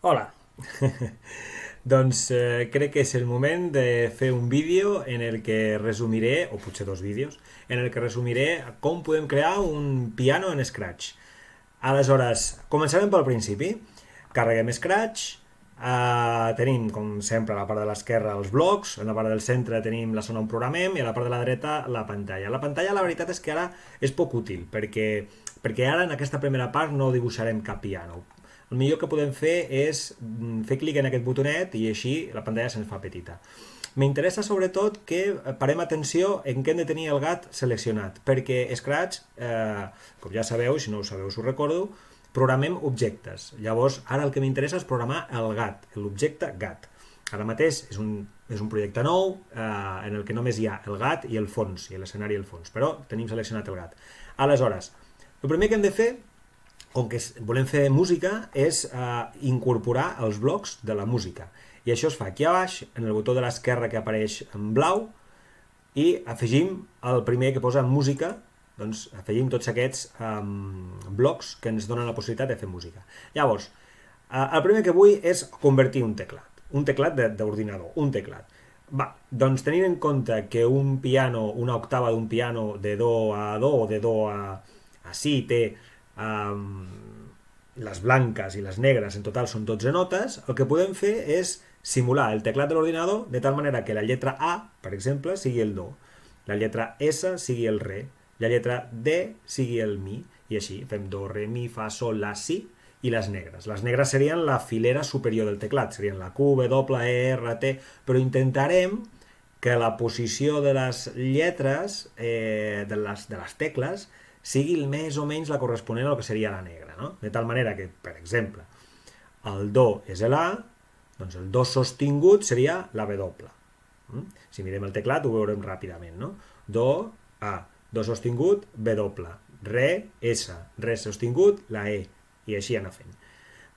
Hola. Doncs crec que és el moment de fer un vídeo en el que resumiré, o potser dos vídeos, en el que resumiré com podem crear un piano en Scratch. Aleshores, començarem pel principi. Carreguem Scratch, tenim, com sempre, a la part de l'esquerra els blocs, a la part del centre tenim la zona on programem i a la part de la dreta la pantalla. La pantalla, la veritat és que ara és poc útil, perquè ara en aquesta primera part no dibuixarem cap piano. El millor que podem fer és fer clic en aquest botonet i així la pantalla se'ns fa petita. M'interessa sobretot que parem atenció en què hem de tenir el gat seleccionat, perquè Scratch, com ja sabeu, si no ho sabeu us ho recordo, programem objectes. Llavors, ara el que m'interessa és programar el gat, l'objecte gat. Ara mateix és un projecte nou en el que només hi ha el gat i el fons, i l'escenari i el fons, però tenim seleccionat el gat. Aleshores, el primer que hem de fer, com que volem fer música, és incorporar els blocs de la música. I això es fa aquí a baix, en el botó de l'esquerra que apareix en blau, i afegim el primer que posa música, doncs afegim tots aquests blocs que ens donen la possibilitat de fer música. Llavors, el primer que vull és convertir un teclat d'ordinador, un teclat. Va, doncs tenint en compte que un piano, una octava d'un piano de do a do o de do a si té les blanques i les negres en total són 12 notes, el que podem fer és simular el teclat de l'ordinador de tal manera que la lletra A, per exemple, sigui el do, la lletra S sigui el re, la lletra D sigui el mi, i així fem do, re, mi, fa, sol, la, si, i les negres. Les negres serien la filera superior del teclat, serien la Q, W, E, R, T, però intentarem que la posició de les lletres, de les tecles, sigui més o menys la corresponent al que seria la negra, no? De tal manera que, per exemple, el do és l'A, doncs el do sostingut seria la W. Si mirem el teclat ho veurem ràpidament, no? Do, A, do sostingut, W, re, S, re sostingut, la E, i així anar fent.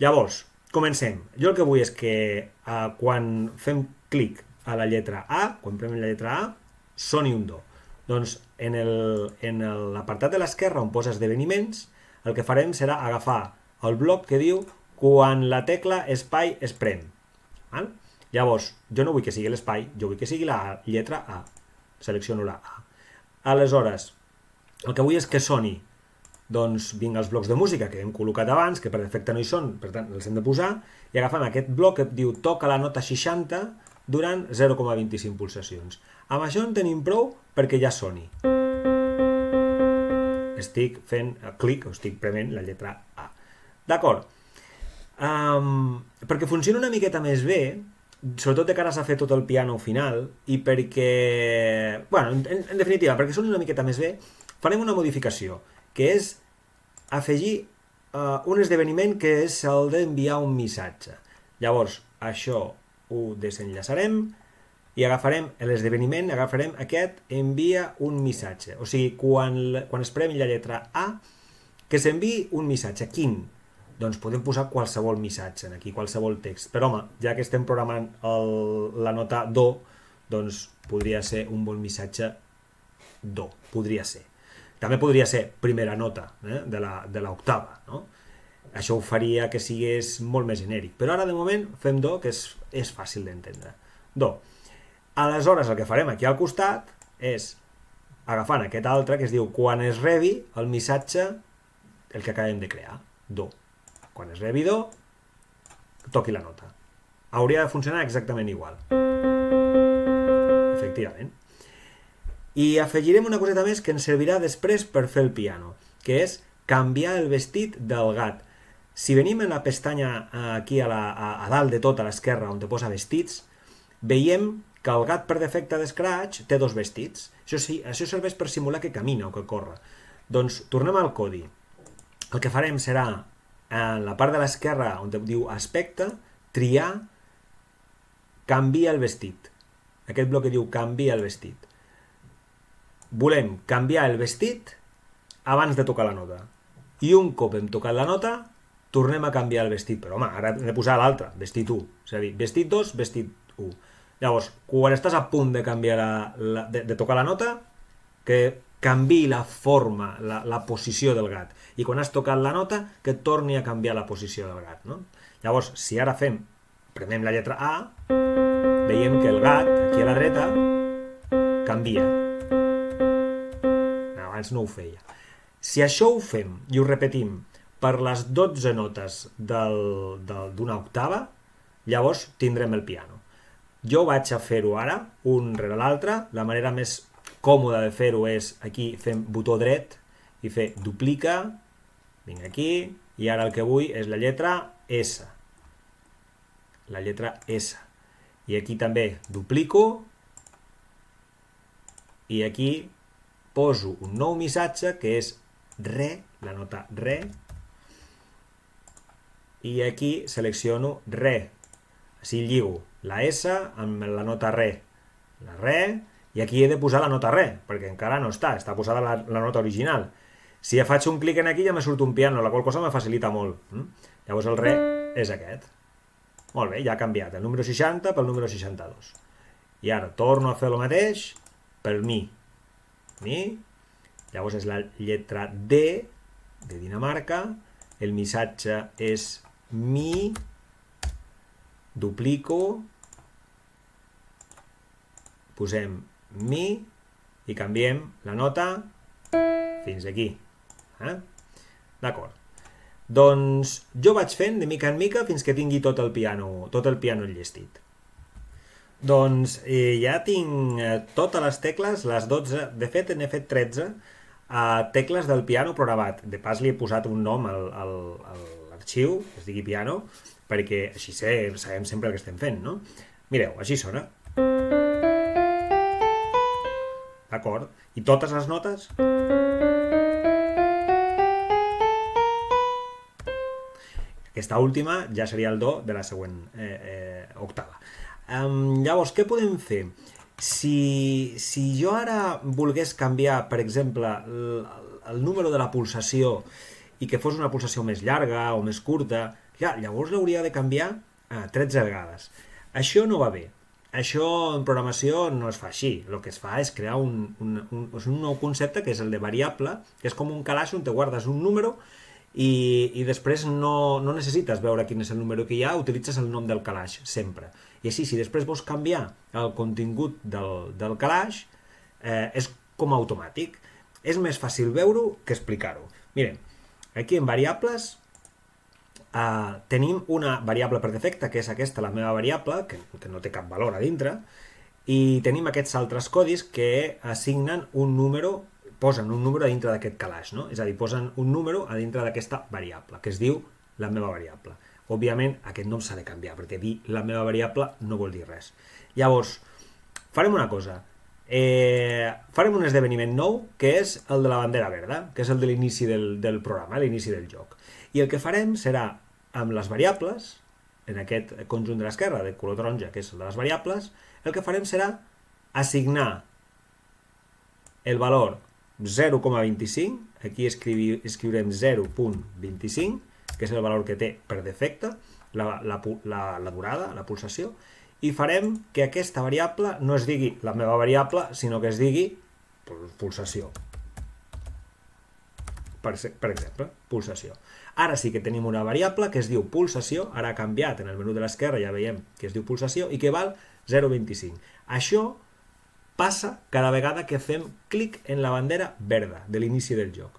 Llavors, comencem. Jo el que vull és que quan fem clic a la lletra A, quan premem la lletra A, soni un do. Doncs en l'apartat de l'esquerra on posa esdeveniments, el que farem serà agafar el bloc que diu quan la tecla espai es prem. Val? Llavors, jo no vull que sigui l'espai, jo vull que sigui la lletra A. Selecciono la A. Aleshores, el que vull és que soni, doncs vinc els blocs de música que hem col·locat abans, que per defecte no hi són, per tant els hem de posar, i agafem aquest bloc que diu toca la nota 60 durant 0,25 pulsacions. Amb això en tenim prou perquè ja soni. Estic fent clic, o estic prement la lletra A. D'acord. Perquè funcioni una miqueta més bé, sobretot de cara a fer tot el piano final, i perquè, bueno, en definitiva, perquè soni una miqueta més bé, farem una modificació, que és afegir un esdeveniment que és el d'enviar un missatge. Llavors, això ho desenllaçarem i agafarem l'esdeveniment, agafarem aquest envia un missatge. O sigui, quan es premi la lletra A, que s'enviï un missatge. Quin? Doncs podem posar qualsevol missatge aquí, qualsevol text. Però home, ja que estem programant la nota do, doncs podria ser un bon missatge do, podria ser. També podria ser primera nota de l'octava, no? Això ho faria que sigués molt més genèric. Però ara, de moment, fem do, que és fàcil d'entendre. Do. Aleshores, el que farem aquí al costat és, agafant aquest altre, que es diu quan es rebi el missatge, el que acabem de crear, do. Quan es rebi do, toqui la nota. Hauria de funcionar exactament igual. Efectivament. I afegirem una coseta més que ens servirà després per fer el piano, que és canviar el vestit del gat. Si venim en la pestanya aquí a dalt de tot, a l'esquerra, on te posa vestits, veiem que el gat per defecte de Scratch té dos vestits. Això serveix per simular que camina o que corre. Doncs tornem al codi. El que farem serà, en la part de l'esquerra on diu aspecte, triar canvia el vestit. Aquest bloc que diu canvia el vestit. Volem canviar el vestit abans de tocar la nota. I un cop hem tocat la nota, tornem a canviar el vestit. Però home, ara hem de posar l'altre, vestit 1. És a dir, vestit 2, vestit 1. Llavors, quan estàs a punt de canviar de tocar la nota, que canvi la forma, la posició del gat. I quan has tocat la nota, que torni a canviar la posició del gat, no? Llavors, si ara premem la lletra A, veiem que el gat, aquí a la dreta, canvia. Abans no ho feia. Si això ho fem i ho repetim per les 12 notes d'una octava, llavors tindrem el piano. Jo vaig a fer-ho ara, un rere l'altre. La manera més còmoda de fer-ho és aquí fem botó dret i fer duplica, vinc aquí, i ara el que vull és la lletra S. La lletra S. I aquí també duplico, i aquí poso un nou missatge que és re, la nota re, i aquí selecciono re. Així lligo la S amb la nota re, la re, i aquí he de posar la nota re, perquè encara no està posada la nota original. Si ja faig un clic en aquí ja me surt un piano, la qual cosa me facilita molt. Llavors el re és aquest. Molt bé, ja ha canviat el número 60 pel número 62. I ara torno a fer el mateix pel mi. Mi. Llavors és la lletra D de Dinamarca. El missatge és mi. Duplico. Posem mi i canviem la nota fins aquí. D'acord. Doncs jo vaig fent de mica en mica fins que tingui tot el piano enllestit. Doncs ja tinc totes les tecles, les 12, de fet n'he fet 13 tecles del piano programat. De pas li he posat un nom a l'arxiu, que es digui piano, perquè així sabem sempre el que estem fent, no? Mireu, així sona. D'acord? I totes les notes... Aquesta última ja seria el do de la següent octava. Llavors, què podem fer? Si jo ara volgués canviar, per exemple, el número de la pulsació i que fos una pulsació més llarga o més curta, llavors l'hauria de canviar 13 vegades. Això no va bé. Això en programació no es fa així. El que es fa és crear un nou concepte que és el de variable, que és com un calaix on te guardes un número i després no necessites veure quin és el número que hi ha, utilitzes el nom del calaix sempre. I així, si després vols canviar el contingut del calaix, és com automàtic. És més fàcil veure-ho que explicar-ho. Mirem, aquí en variables tenim una variable per defecte, que és aquesta, la meva variable, que no té cap valor a dintre, i tenim aquests altres codis que assignen un número, posen un número a dintre d'aquest calaix, no? És a dir, posen un número a dintre d'aquesta variable, que es diu la meva variable. Òbviament, aquest nom s'ha de canviar, perquè dir la meva variable no vol dir res. Llavors, farem una cosa. Farem un esdeveniment nou, que és el de la bandera verda, que és el de l'inici del programa, l'inici del joc. I el que farem serà, amb les variables, en aquest conjunt de l'esquerra, de color taronja, que és el de les variables, el que farem serà assignar el valor 0,25, aquí escriurem 0,25, que és el valor que té per defecte la durada, la pulsació, i farem que aquesta variable no es digui la meva variable, sinó que es digui pulsació. Per exemple, pulsació. Ara sí que tenim una variable que es diu pulsació, ara ha canviat en el menú de l'esquerra, ja veiem que es diu pulsació, i que val 0,25. Això passa cada vegada que fem clic en la bandera verda de l'inici del joc.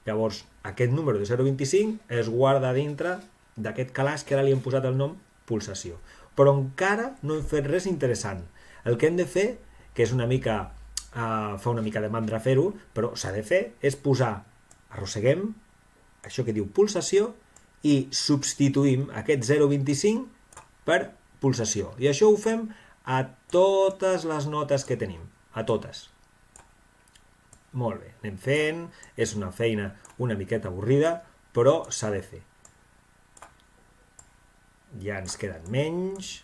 Llavors, aquest número de 0,25 es guarda dintre d'aquest calaix que ara li hem posat el nom pulsació. Però encara no hem fet res interessant. El que hem de fer, que és una mica, fa una mica de mandra fer-ho, però s'ha de fer, és posar, arrosseguem, això que diu pulsació, i substituïm aquest 0,25 per pulsació. I això ho fem a totes les notes que tenim, a totes. Molt bé, anem fent, és una feina una miqueta avorrida, però s'ha de fer. Ja ens queden menys.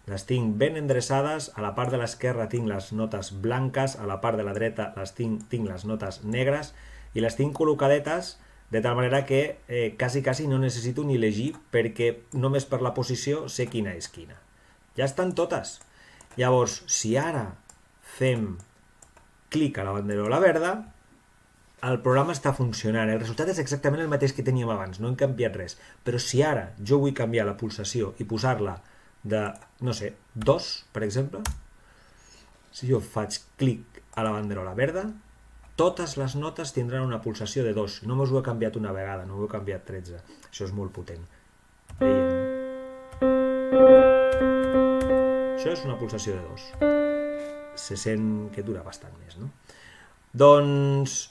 Les tinc ben endreçades, a la part de l'esquerra tinc les notes blanques, a la part de la dreta tinc les notes negres, i les tinc col·locadetes de tal manera que quasi no necessito ni llegir, perquè només per la posició sé quina és quina. Ja estan totes. Llavors, si ara fem clic a la banderola verda, el programa està funcionant, el resultat és exactament el mateix que teníem abans, no hem canviat res. Però si ara jo vull canviar la pulsació i posar-la de, no sé, 2, per exemple, si jo faig clic a la banderola verda, totes les notes tindran una pulsació de 2. Només ho he canviat una vegada, no ho he canviat 13. Això és molt potent. Veiem. Això és una pulsació de 2. Se sent que dura bastant més, no? Doncs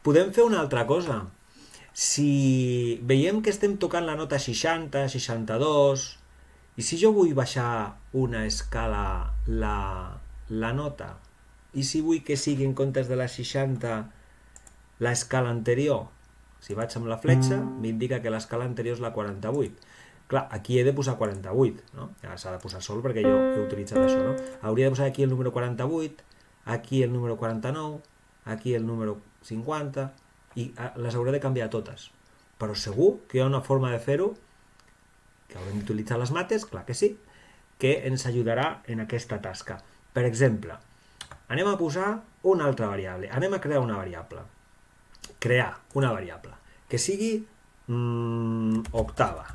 podem fer una altra cosa. Si veiem que estem tocant la nota 60, 62, i si jo vull baixar una escala la nota, i si vull que sigui en comptes de la 60 l'escala anterior, si vaig amb la fletxa m'indica que l'escala anterior és la 48. Clar, aquí he de posar 48, no? Ja s'ha de posar sol perquè jo he utilitzat això, no? Hauria de posar aquí el número 48, aquí el número 49, aquí el número 50, i les hauré de canviar totes. Però segur que hi ha una forma de fer-ho, que haurem d'utilitzar les mates, clar que sí, que ens ajudarà en aquesta tasca. Per exemple, anem a posar una altra variable, anem a crear una variable. Crear una variable que sigui octava,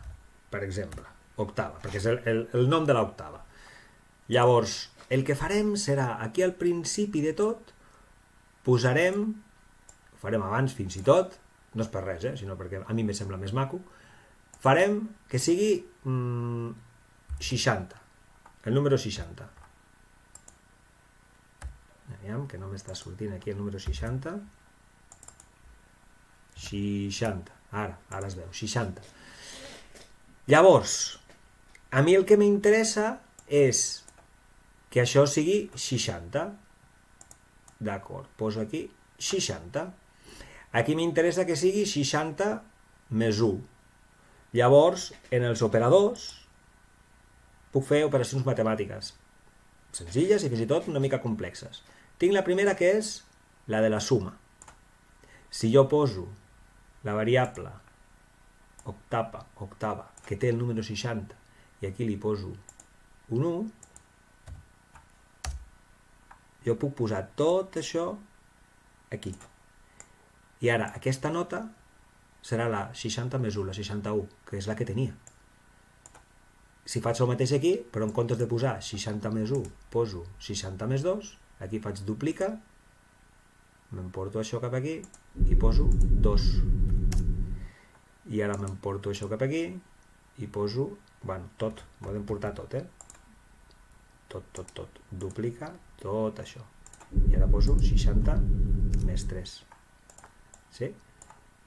per exemple, octava, perquè és el nom de l'octava. Llavors, el que farem serà, aquí al principi de tot, posarem, ho farem abans fins i tot, no és per res, sinó perquè a mi me sembla més maco, farem que sigui 60, el número 60. Aviam, que no m'està sortint aquí el número 60. 60, ara es veu, 60. Llavors, a mi el que m'interessa és que això sigui 60. D'acord, poso aquí 60. Aquí m'interessa que sigui 60 més 1. Llavors, en els operadors puc fer operacions matemàtiques senzilles i fins i tot una mica complexes. Tinc la primera, que és la de la suma. Si jo poso la variable octava, que té el número 60, i aquí li poso un 1, jo puc posar tot això aquí. I ara aquesta nota serà la 60 més 1, la 61, que és la que tenia. Si faig el mateix aquí, però en comptes de posar 60 més 1, poso 60 més 2, aquí faig duplica, m'emporto això cap aquí i poso 2. I ara m'emporto això cap aquí i poso, bueno, tot, podem portar tot, tot, duplica tot això. I ara poso 60 més 3. Sí?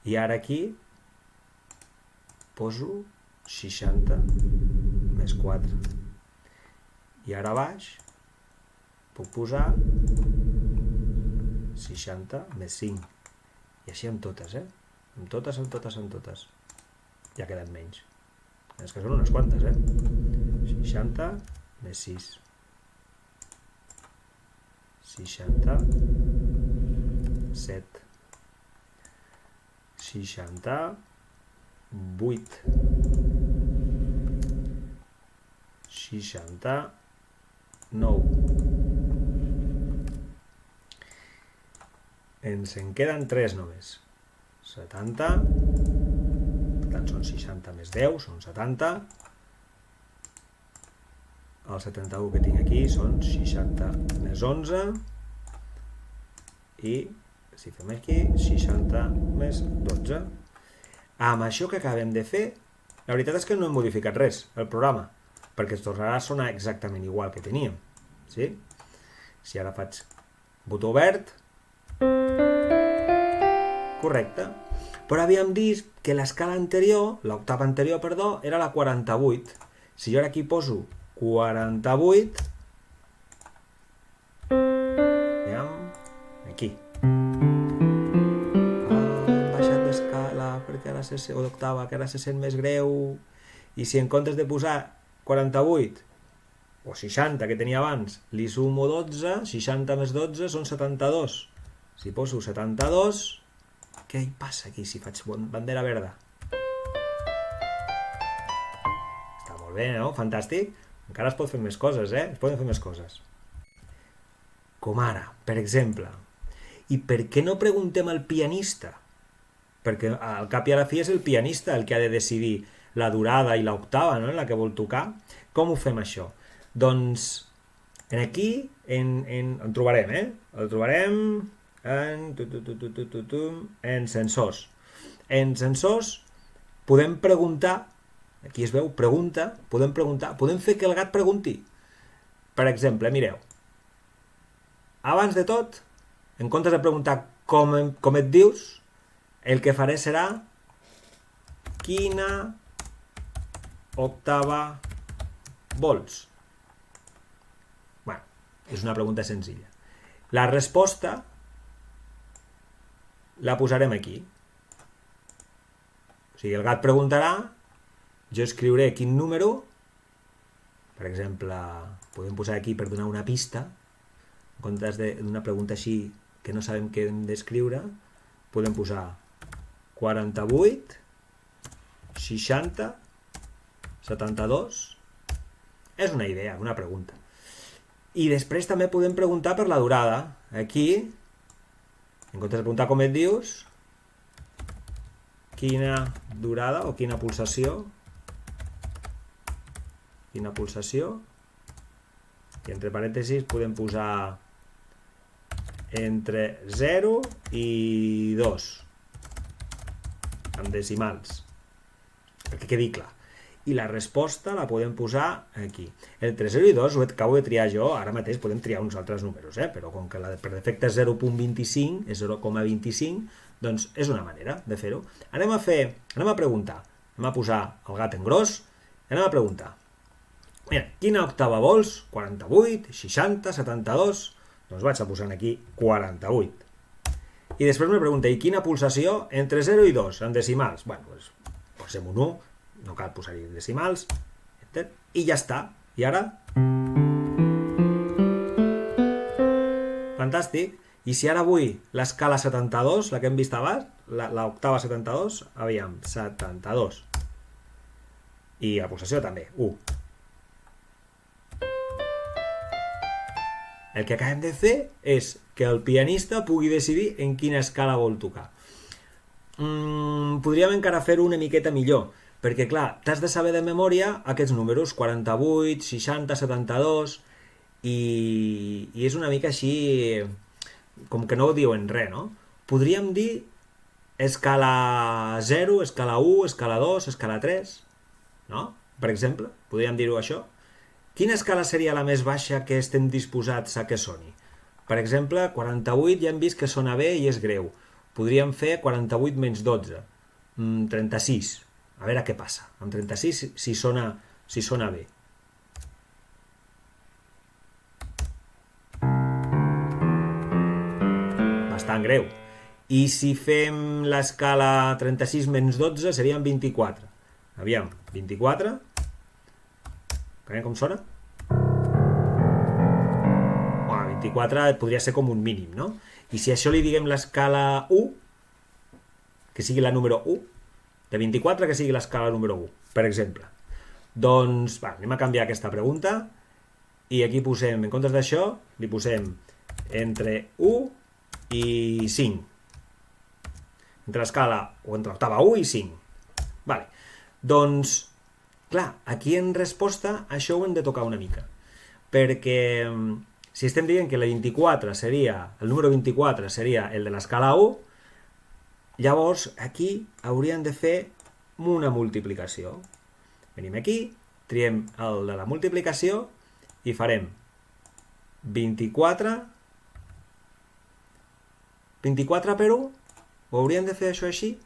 I ara aquí poso 60 més 4. I ara baix puc posar 60 més 5. I així amb totes, Amb totes. Ja queden menys. És que són unes quantes, 60 més 6. 67. 68. 69. Ens en queden 3 només. 70. Per tant, són 60 més 10, són 70. El 71 que tinc aquí són 60 més 11. I, si fem aquí, 60 més 12. Amb això que acabem de fer, la veritat és que no hem modificat res, el programa, perquè es tornarà a sonar exactament igual que teníem. Sí? Si ara faig botó verd, correcte. Però havíem dit que l'escala anterior, l'octava anterior, perdó, era la 48. Si jo ara aquí poso 48, aviam, aquí. Hem baixat d'escala perquè ara o d'octava, que ara se sent més greu. I si en comptes de posar 48 o 60 que tenia abans, li sumo 12, 60 més 12 són 72. Si poso 72, què hi passa aquí si faig bandera verda? Està molt bé, no? Fantàstic. Encara es pot fer més coses, Es poden fer més coses. Com ara, per exemple. I per què no preguntem al pianista? Perquè al cap i a la fi és el pianista el que ha de decidir la durada i l'octava, no?, en la que vol tocar. Com ho fem això? Doncs aquí en trobarem, el trobarem en sensors. En sensors podem preguntar, aquí es veu pregunta, podem preguntar, podem fer que el gat pregunti. Per exemple, mireu, abans de tot, en comptes de preguntar com et dius, el que faré serà quina octava vols? Bueno, és una pregunta senzilla. La resposta la posarem aquí. O sigui, el gat preguntarà, jo escriuré quin número, per exemple, podem posar aquí per donar una pista, en comptes d'una pregunta així que no sabem què hem d'escriure, podem posar 48, 60, 72. És una idea, una pregunta. I després també podem preguntar per la durada. Aquí, en comptes de preguntar com et dius, quina durada o quina pulsació, i entre parèntesis podem posar entre 0 i 2 amb decimals, perquè quedi clar. I la resposta la podem posar aquí. Entre 0 i 2 ho acabo de triar jo, ara mateix podem triar uns altres números, però com que per defecte és 0.25, és 0,25, doncs és una manera de fer-ho. Anem a preguntar, anem a posar el gat en gros, anem a preguntar. Mira, quina octava vols? 48, 60, 72... Doncs vaig a posar aquí 48. I després me pregunta, i quina pulsació? Entre 0 i 2, en decimals. Bueno, doncs posem un 1, no cal posar-hi decimals, i ja està. I ara? Fantàstic. I si ara vull l'escala 72, la que hem vist abans, l'octava 72, aviam, 72. I la pulsació també, 1. El que acabem de fer és que el pianista pugui decidir en quina escala vol tocar. Podríem encara fer-ho una miqueta millor, perquè clar, t'has de saber de memòria aquests números, 48, 60, 72, i és una mica així, com que no ho diuen res, no? Podríem dir escala 0, escala 1, escala 2, escala 3, no? Per exemple, podríem dir-ho això. Quina escala seria la més baixa que estem disposats a que soni? Per exemple, 48 ja hem vist que sona bé i és greu. Podríem fer 48 menys 12, 36. A veure què passa. Amb 36 si sona bé. Bastant greu. I si fem l'escala 36 menys 12 serien 24. Aviam, 24... com sona? 24 podria ser com un mínim, no? I si a això li diguem l'escala 1, que sigui la número 1, de 24 que sigui l'escala número 1, per exemple. Doncs, anem a canviar aquesta pregunta i aquí posem, en comptes d'això, li posem entre 1 i 5. Entre l'escala, o entre l'octava 1 i 5. Vale. Doncs, clar, aquí en resposta això ho hem de tocar una mica, perquè si estem dient que el número 24 seria el de l'escala 1, llavors aquí hauríem de fer una multiplicació. Venim aquí, triem el de la multiplicació i farem 24 per 1. Ho hauríem de fer això així?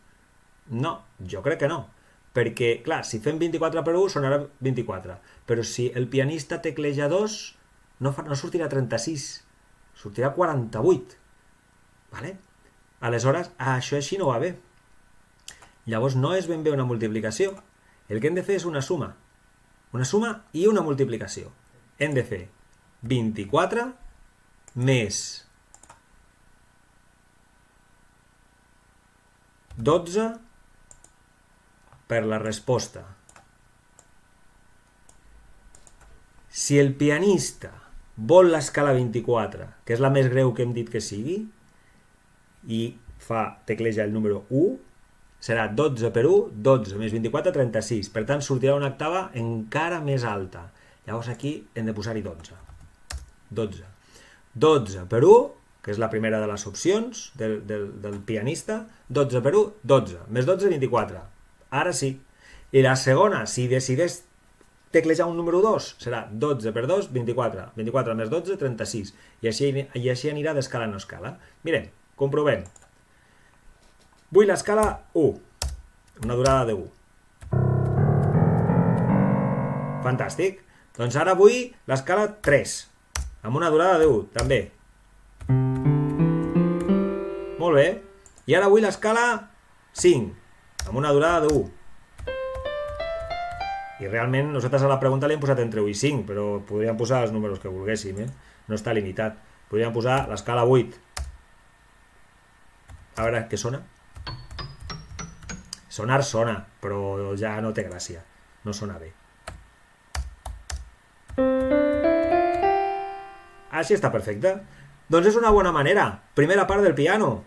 No, jo crec que no. Perquè, clar, si fem 24 per 1 sonarà 24, però si el pianista tecleja 2 no sortirà 36, sortirà 48. Vale? Aleshores, això així no va bé. Llavors no és ben bé una multiplicació. El que hem de fer és una suma. Una suma i una multiplicació. Hem de fer 24 més 12 per la resposta. Si el pianista vol l'escala 24, que és la més greu que hem dit que sigui, i tecleja el número 1, serà 12 per 1, 12 més 24, 36. Per tant, sortirà una octava encara més alta. Llavors aquí hem de posar-hi 12. 12. 12 per 1, que és la primera de les opcions del pianista. 12 per 1, 12. Més 12, 24. Ara sí. I la segona, si decideix teclejar un número 2, serà 12 per 2, 24. 24 més 12, 36. I així anirà d'escala en escala. Mirem, comprovem. Vull l'escala 1, una durada de 1. Fantàstic. Doncs ara vull l'escala 3, amb una durada de 1, també. Molt bé. I ara vull l'escala 5, amb una durada de 1. I realment nosaltres a la pregunta li hem posat entre 1 i 5, però podríem posar els números que volguéssim, no està limitat. Podríem posar l'escala 8. A veure què sona. Sonar sona, però ja no té gràcia. No sona bé. Així està perfecte. Doncs és una bona manera. Primera part del piano.